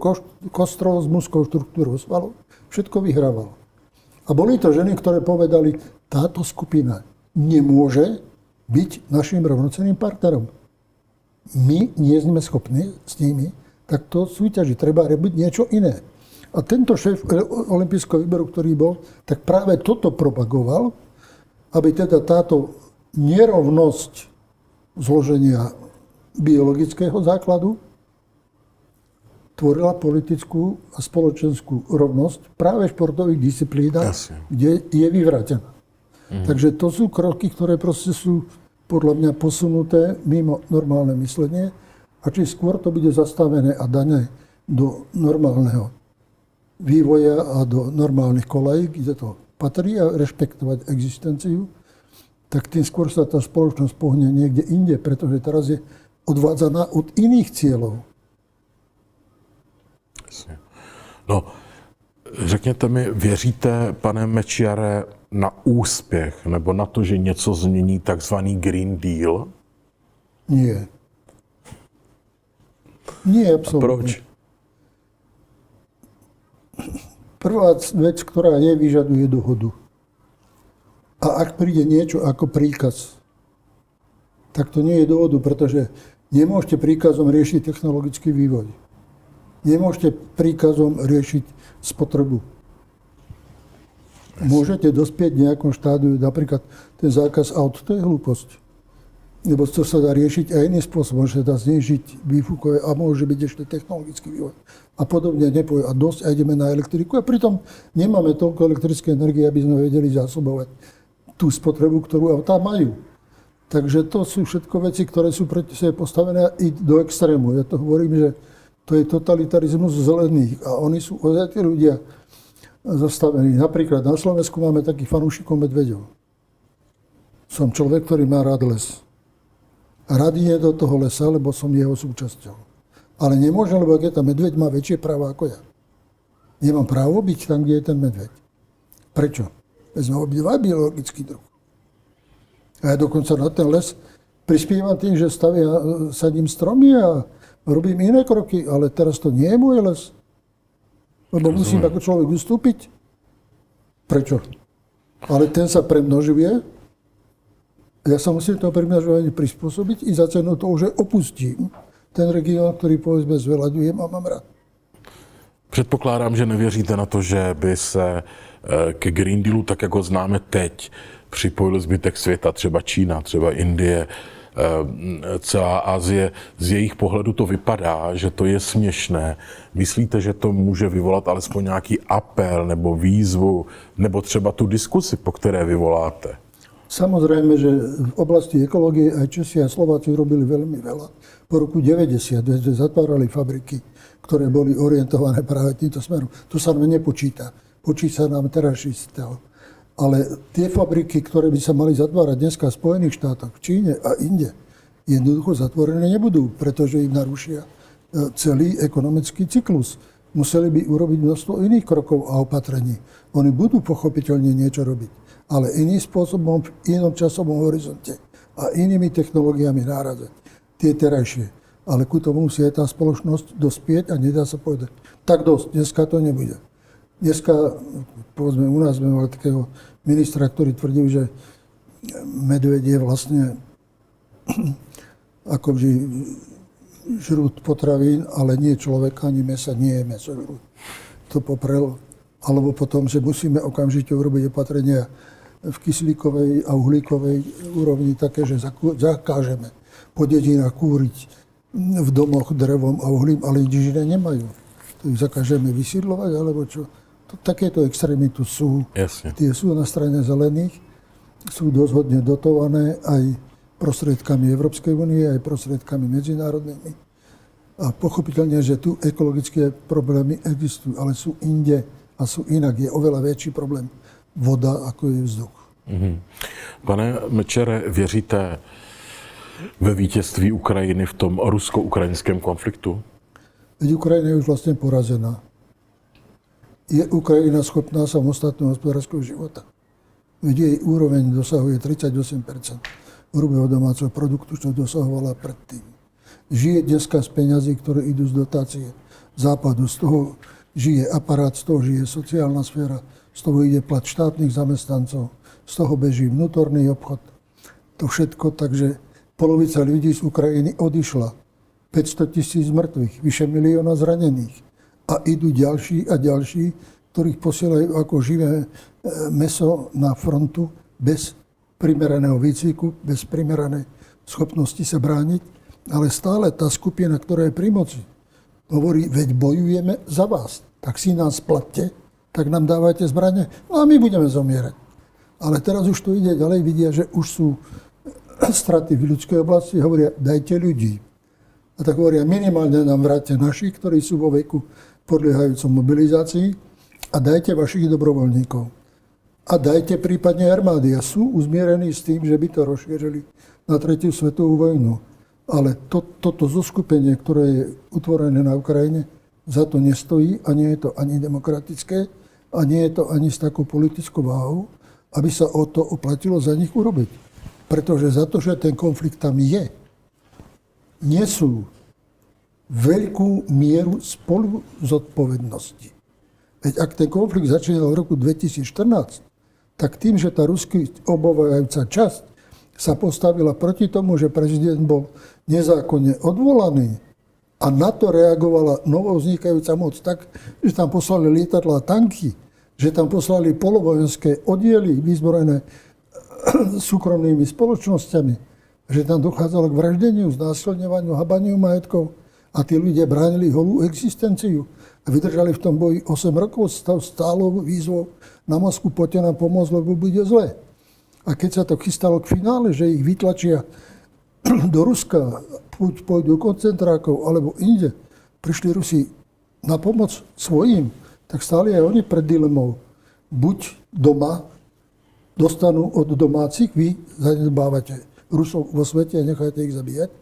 kostrou, s mužskou štruktúrou svalov, všetko vyhrával. A boli to ženy, ktoré povedali, táto skupina nemôže byť našim rovnocenným partnerom. My nie sme schopní s nimi takto súťažiť. Treba robiť niečo iné. A tento šéf Olympijského výboru, ktorý bol, tak práve toto propagoval, aby teda táto nerovnosť zloženia biologického základu tvorila politickú a spoločenskú rovnosť práve v športových disciplínach, kde je vyvrátená. Takže to sú kroky, ktoré proste sú podľa mňa posunuté mimo normálne myslenie a či skôr to bude zastavené a dané do normálneho vývoja a do normálnych kolají, kde to patrí a rešpektovať existenciu, tak tým skôr sa tá spoločnosť pohne niekde inde, pretože teraz je odvádzaná od iných cieľov. No, řekněte mi, věříte, pane Mečiare, na úspěch nebo na to, že něco změní takzvaný Green Deal? Nie. Nie, absolútne. A proč? Prvá vec, ktorá nevyžaduje dohodu. A ak príde niečo ako príkaz, tak to nie je dohodu, pretože nemôžete príkazom riešiť technologický vývoj. Nemôžete príkazom riešiť spotrebu. Môžete dospieť v nejakom štádiu, napríklad ten zákaz aut, to je hlúposť. Lebo to sa dá riešiť aj iným spôsobom, že sa dá znížiť výfukové a môže byť ešte technologický vývoj. A podobne nepoje. A dosť a ideme na elektriku. A pritom nemáme toľko elektrické energie, aby sme vedeli zásobovať tú spotrebu, ktorú autá majú. Takže to sú všetko veci, ktoré sú proti sebe postavené i do extrému. Ja to hovorím, že to je totalitarizmus zelených. A oni sú ozaj tí ľudia zastavení. Napríklad na Slovensku máme takých fanúšikov medveďov. Som človek, ktorý má rád les. Rád je do toho lesa, lebo som jeho súčasťou. Ale nemôžem, lebo ak je tam medveď, má väčšie práva ako ja. Nemám právo byť tam, kde je ten medveď. Prečo? My sme obidva biologický druh. A ja dokonca na ten les prispievam tým, že sadím stromy a robím iné kroky, ale teraz to nie je môj les. Lebo musím ako človek ustúpiť. Prečo? Ale ten sa premnožuje. Ja sa musím to premnožovanie prispôsobiť i za cenu toho, že opustím ten región, ktorý povedzme zveľaďujem a mám rád. Předpokládám, že nevěříte na to, že by se ke Green Dealu, tak jak ho známe teď, připojil zbytek světa, třeba Čína, třeba Indie, celá Asie. Z jejich pohledu to vypadá, že to je směšné. Myslíte, že to může vyvolat alespoň nějaký apel nebo výzvu, nebo třeba tu diskusi, po které vyvoláte? Samozrejme, že v oblasti ekológie aj Česi a Slováci robili veľmi veľa. Po roku 90 zatvárali fabriky, ktoré boli orientované práve týmto smerom. To sa nám nepočíta. Počíta nám terajší stav. Ale tie fabriky, ktoré by sa mali zatvárať dneska v Spojených štátoch, v Číne a inde, jednoducho zatvorené nebudú, pretože im narušia celý ekonomický cyklus. Museli by urobiť množstvo iných krokov a opatrení. Oni budú pochopiteľne niečo robiť, ale iným spôsobom, v inom časovom horizonte a inými technológiami nárazať. Tie terajšie. Ale ku tomu musí aj tá spoločnosť dospieť a nedá sa povedať. Tak dosť, dneska to nebude. Dneska, povedzme, u nás sme mali takého ministra, ktorý tvrdil, že medveď je vlastne akoby žrút potravín, ale nie človeka, ani mesa, nie je mesožrút. To poprel. Alebo potom, že musíme okamžite urobiť opatrenia v kyslíkovej a uhlíkovej úrovni také, že zakážeme po dedinách kúriť v domoch drevom a uhlím, ale nič iné nemajú. To ich zakážeme vysídlovať, alebo čo. Takéto extrémy tu sú. Jasne. Tie sú na strane zelených, sú dosť hodne dotované aj prostriedkami Európskej únie, aj prostriedkami medzinárodnými. A pochopiteľne, že tu ekologické problémy existujú, ale sú inde a sú inak. Je oveľa väčší problém voda, ako je vzduch. Pane Mečere, věříte ve vítězství Ukrajiny v tom rusko-ukrajinském konfliktu? Veď Ukrajina je už vlastne porazená. Je Ukrajina schopná samostatného hospodárskeho života? Veď jej úroveň dosahuje 38% hrubého domáceho produktu, čo dosahovala predtým. Žije dneska z peňazí, ktoré idú z dotácie západu. Z toho žije aparát, z toho žije sociálna sféra, z toho ide plat štátnych zamestnancov, z toho beží vnútorný obchod. To všetko, takže polovica ľudí z Ukrajiny odišla. 500 000 mŕtvych, vyše 1 000 000 zranených. A idú ďalší a ďalší, ktorých posielajú ako živé mäso na frontu bez primeraného výcviku, bez primeranej schopnosti sa brániť. Ale stále tá skupina, ktorá je pri moci, Hovorí, veď bojujeme za vás, tak si nás platte, tak nám dávajte zbrane, no a my budeme zomierať. Ale teraz už to ide ďalej, vidia, že už sú straty v ľudskej oblasti, hovoria, dajte ľudí. A tak hovoria, minimálne nám vráte našich, ktorí sú vo veku podliehajúcom mobilizácii a dajte vašich dobrovoľníkov. A dajte prípadne armády. A sú uzmierení s tým, že by to rozšírili na 3. svetovú vojnu. Ale toto zoskupenie, ktoré je utvorené na Ukrajine, za to nestojí a nie je to ani demokratické a nie je to ani s takou politickou váhou, aby sa o to oplatilo za nich urobiť. Pretože za to, že ten konflikt tam je, nesú veľkú mieru spolu zodpovednosti. Veď ak ten konflikt začínal v roku 2014, tak tým, že tá rusky obávajúca časť sa postavila proti tomu, že prezident bol nezákonne odvolaný a na to reagovala novovznikajúca moc tak, že tam poslali lietadlá, tanky, že tam poslali polovojenské oddiely vyzbrojené súkromnými spoločnosťami, že tam dochádzalo k vraždeniu, znásilňovaniu, habaniu majetkov a tí ľudia bránili holú existenciu a vydržali v tom boji 8 rokov stálou výzvou na Moskvu, poďte nám pomôcť, lebo bude zle. A keď sa to chystalo k finále, že ich vytlačia do Ruska, pôjdu koncentrákov alebo inde, prišli Rusi na pomoc svojim, tak stáli aj oni pred dilemou. Buď doma dostanú od domácich, vy zanedbávate Rusov vo svete a nechajte ich zabíjať,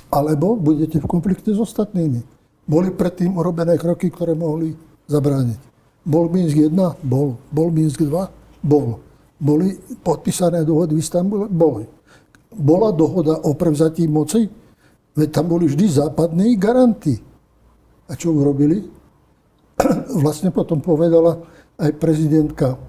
alebo budete v konflikte s ostatnými. Boli predtým urobené kroky, ktoré mohli zabrániť. Bol Minsk 1? Bol. Bol Minsk 2? Bol. Boli podpísané dohody v Istanbule? Boli. Bola dohoda o prevzatí moci? Veď tam boli vždy západní garanti. A čo urobili? Vlastne potom povedala aj prezidentka,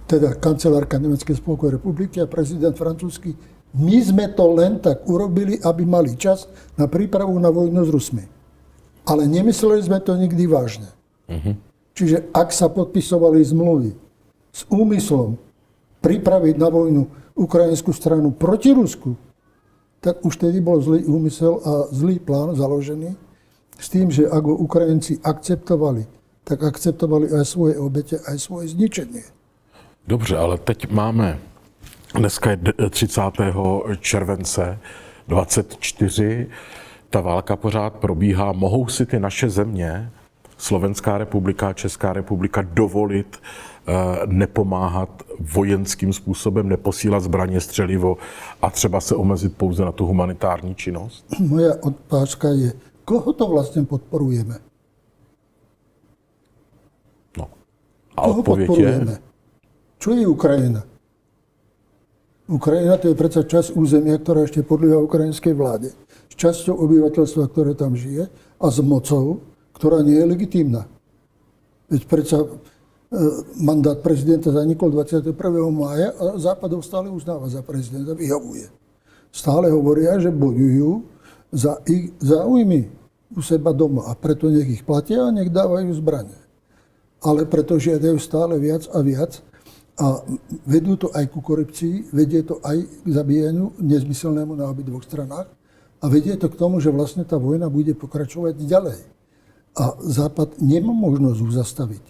teda kancelárka Nemeckej spolkovej republiky a prezident francúzsky, my sme to len tak urobili, aby mali čas na prípravu na vojnu s Rusmi. Ale nemysleli sme to nikdy vážne. Čiže ak sa podpisovali zmluvy s úmyslom pripraviť na vojnu ukrajinskú stranu proti Rusku, tak už tedy bol zlý úmysel a zlý plán založený s tým, že ak ho Ukrajinci akceptovali, tak akceptovali aj svoje obete, aj svoje zničenie. Dobře, ale teď máme, dneska je 30. července 24, ta válka pořád probíhá. Mohou si ty naše země, Slovenská republika, Česká republika, dovolit nepomáhat vojenským způsobem, neposílat zbraně, střelivo a třeba se omezit pouze na tu humanitární činnost? Moja otázka je, koho to vlastne podporujeme? No. A koho podporujeme? Čo je Ukrajina? Ukrajina to je predsa časť územia, ktorá ešte podlieha ukrajinskej vláde. S časťou obyvateľstva, ktoré tam žije a s mocou, ktorá nie je legitímna. Veď predsa mandát prezidenta zanikol 21. mája a Západ ho stále uznáva za prezidenta, vyhovuje. Stále hovoria, že bojujú za ich záujmy u seba doma a preto nech ich platia a nech dávajú zbrane. Ale preto žiadajú stále viac a viac a vedú to aj ku korupcii, vedie to aj k zabíjaniu nezmyselnému na obidvoch stranách a vedie to k tomu, že vlastne tá vojna bude pokračovať ďalej. A Západ nemá možnosť ju zastaviť.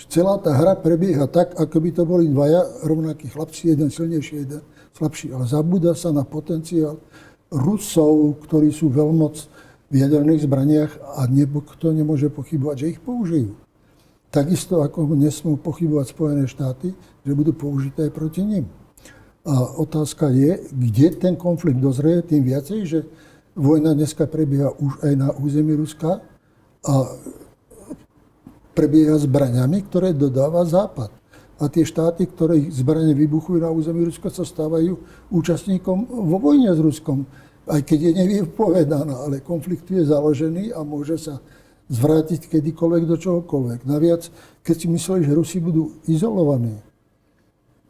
Celá tá hra prebieha tak, ako by to boli dvaja rovnakí chlapci, jeden silnejší, jeden slabší. Ale zabúda sa na potenciál Rusov, ktorí sú veľmoc v jaderných zbraniach a kto nemôže pochybovať, že ich použijú. Takisto ako nesmú pochybovať Spojené štáty, že budú použité aj proti nim. A otázka je, kde ten konflikt dozrie, tým viacej, že vojna dneska prebieha už aj na území Ruska a prebieha zbraňami, ktoré dodáva Západ. A tie štáty, ktoré zbrane vybuchujú na území Ruska, sa stávajú účastníkom vo vojne s Ruskom. Aj keď je nevypovedaná, ale konflikt je založený a môže sa zvrátiť kedykoľvek do čohokoľvek. Naviac, keď si mysleli, že Rusi budú izolovaní,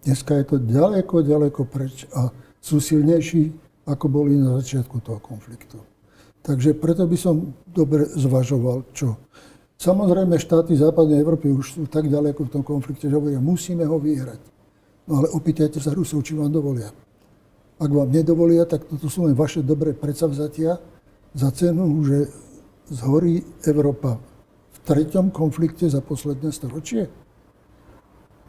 dneska je to ďaleko, ďaleko preč a sú silnejší, ako boli na začiatku toho konfliktu. Takže preto by som dobre zvažoval, čo. Samozrejme, štáty západnej Európy už sú tak ďaleko v tom konflikte, že hovoria, musíme ho vyhrať. No ale opýtajte sa Rusov, či vám dovolia. Ak vám nedovolia, tak toto sú len vaše dobré predsavzatia za cenu, že zhorí Európa v 3. konflikte za posledné storočie?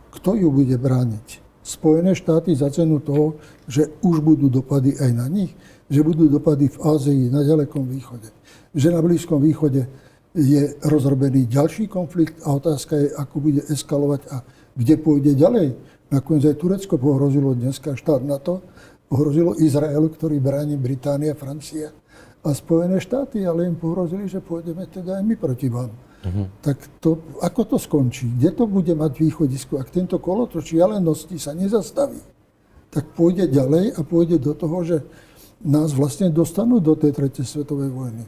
Kto ju bude brániť? Spojené štáty za cenu toho, že už budú dopady aj na nich, že budú dopady v Ázii, na ďalekom východe, že na Blízkom východe je rozrobený ďalší konflikt a otázka je, ako bude eskalovať a kde pôjde ďalej. Nakoniec aj Turecko pohrozilo dneska, štát NATO, pohrozilo Izrael, ktorý bráni Británia, Francia a Spojené štáty, ale im pohrozili, že pôjdeme teda aj my proti vám. Tak to, ako to skončí? Kde to bude mať východisko? Ak tento kolotoč šialenosti sa nezastaví, tak pôjde ďalej a pôjde do toho, že nás vlastne dostanú do tej 3. svetovej vojny.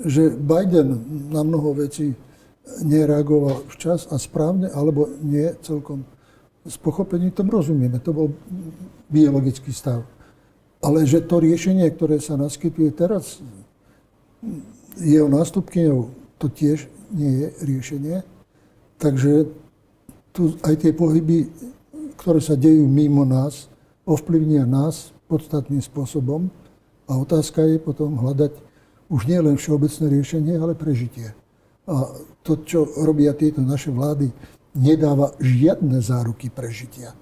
Že Biden na mnoho vecí nereagoval včas a správne, alebo nie celkom s pochopením, tomu rozumieme. To bol biologický stav. Ale že to riešenie, ktoré sa naskytuje teraz, jeho nástupkyňou, to tiež nie je riešenie. Takže tu aj tie pohyby, ktoré sa dejú mimo nás, ovplyvnia nás podstatným spôsobom. A otázka je potom hľadať už nie len všeobecné riešenie, ale prežitie. A to, čo robia tieto naše vlády, nedáva žiadne záruky prežitia.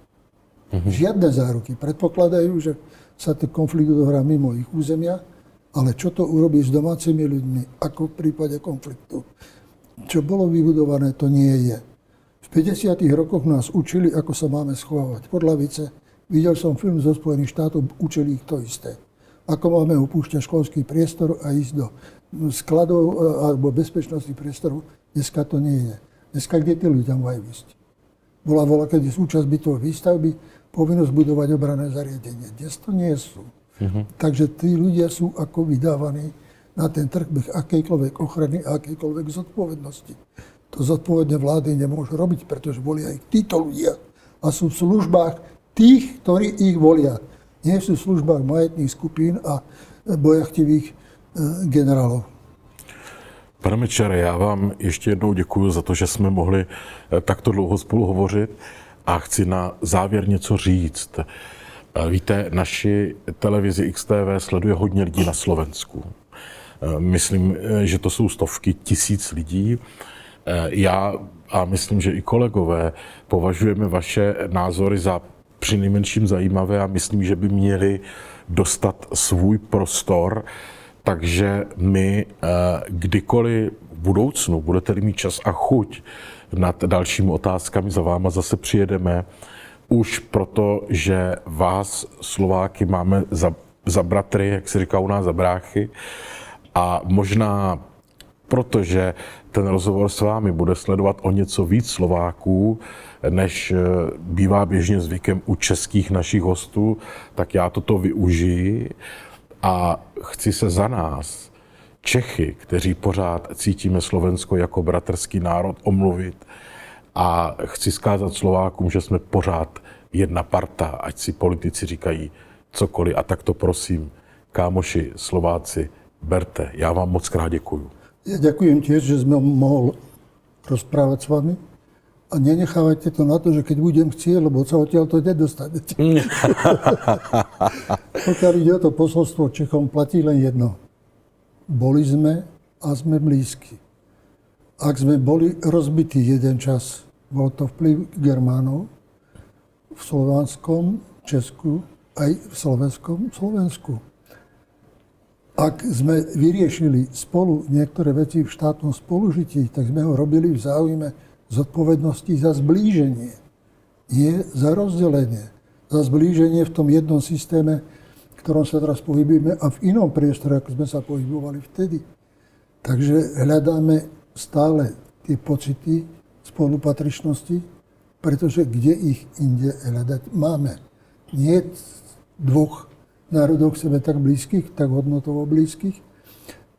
Žiadne záruky. Predpokladajú, že sa ten konflikt odohrá mimo ich územia, ale čo to urobí s domácimi ľuďmi, ako v prípade konfliktu. Čo bolo vybudované, to nie je. V 50. rokoch nás učili, ako sa máme schovávať pod lavice. Videl som film zo Spojených štátov, učili ich to isté. Ako máme opúšťať školský priestor a ísť do skladov alebo bezpečnostných priestorov. Dneska to nie je. Dneska kde tí ľudia majú ísť? Bola kedy súčasť bytovej výstavby, povinnosť budovať obranné zariadenie. Dnes to nie sú. Takže tí ľudia sú ako vydávaní na ten trh bez akejkoľvek ochrany a akejkoľvek zodpovednosti. To zodpovedné vlády nemôžu robiť, pretože volia ich títo ľudia a sú v službách tých, ktorí ich volia. Nie sú v službách majetných skupín a bojachtivých generálov. Pane Mečere, já vám ještě jednou děkuji za to, že jsme mohli takto dlouho spolu hovořit a chci na závěr něco říct. Víte, naši televizi XTV sleduje hodně lidí na Slovensku. Myslím, že to jsou stovky tisíc lidí. Já a myslím, že i kolegové považujeme vaše názory za přinejmenším zajímavé a myslím, že by měli dostat svůj prostor. Takže my kdykoliv v budoucnu budete-li mít čas a chuť nad dalšími otázkami za váma zase přijedeme, už proto, že vás Slováky máme za bratry, jak se říká u nás, za bráchy, a možná protože ten rozhovor s vámi bude sledovat o něco víc Slováků, než bývá běžně zvykem u českých našich hostů, tak já toto využiji a chci se za nás, Čechy, kteří pořád cítíme Slovensko jako bratrský národ, omluvit a chci zkázat Slovákům, že jsme pořád jedna parta, ať si politici říkají cokoliv. A tak to prosím, kámoši Slováci, berte. Já vám moc krát děkuju. Ja ďakujem tiež, že sme mohol rozprávať s vami. A nenechávajte to na to, že keď budem chcieť, lebo sa odtiaľ to nedostanete. Pokiaľ ide o to posolstvo Čechom, platí len jedno. Boli sme a sme blízki. Ak sme boli rozbití jeden čas, bol to vplyv Germánov v slovanskom Česku, aj v Slovensku. Ak sme vyriešili spolu niektoré veci v štátnom spolužití, tak sme ho robili v záujme zodpovednosti za zblíženie. Nie za rozdelenie. Za zblíženie v tom jednom systéme, v ktorom sa teraz pohybujeme a v inom priestore, ako sme sa pohybovali vtedy. Takže hľadáme stále tie pocity spolupatričnosti, pretože kde ich inde hľadať máme. Nie dvoch národov k sebe tak blízkych, tak hodnotovo blízkych.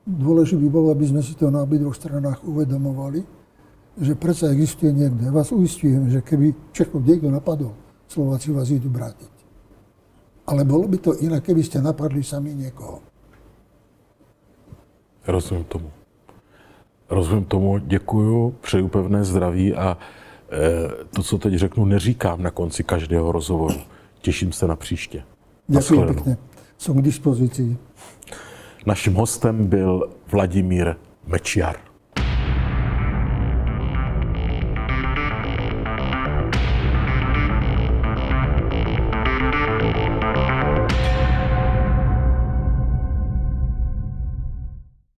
Dôležité by bolo, aby sme si to na obidvoch stranách uvedomovali, že predsa existuje niekto. Ja vás uistujem, že keby Čechov niekto napadol, Slováci vás idú brátiť. Ale bolo by to inak, keby ste napadli sami niekoho. Rozumím tomu, děkuju, přeju pevné zdraví a to, co teď řeknu, neříkám na konci každého rozhovoru. Těším se na příště. Ďakujem pekne. Som k dispozícii. Naším hostem byl Vladimír Mečiar.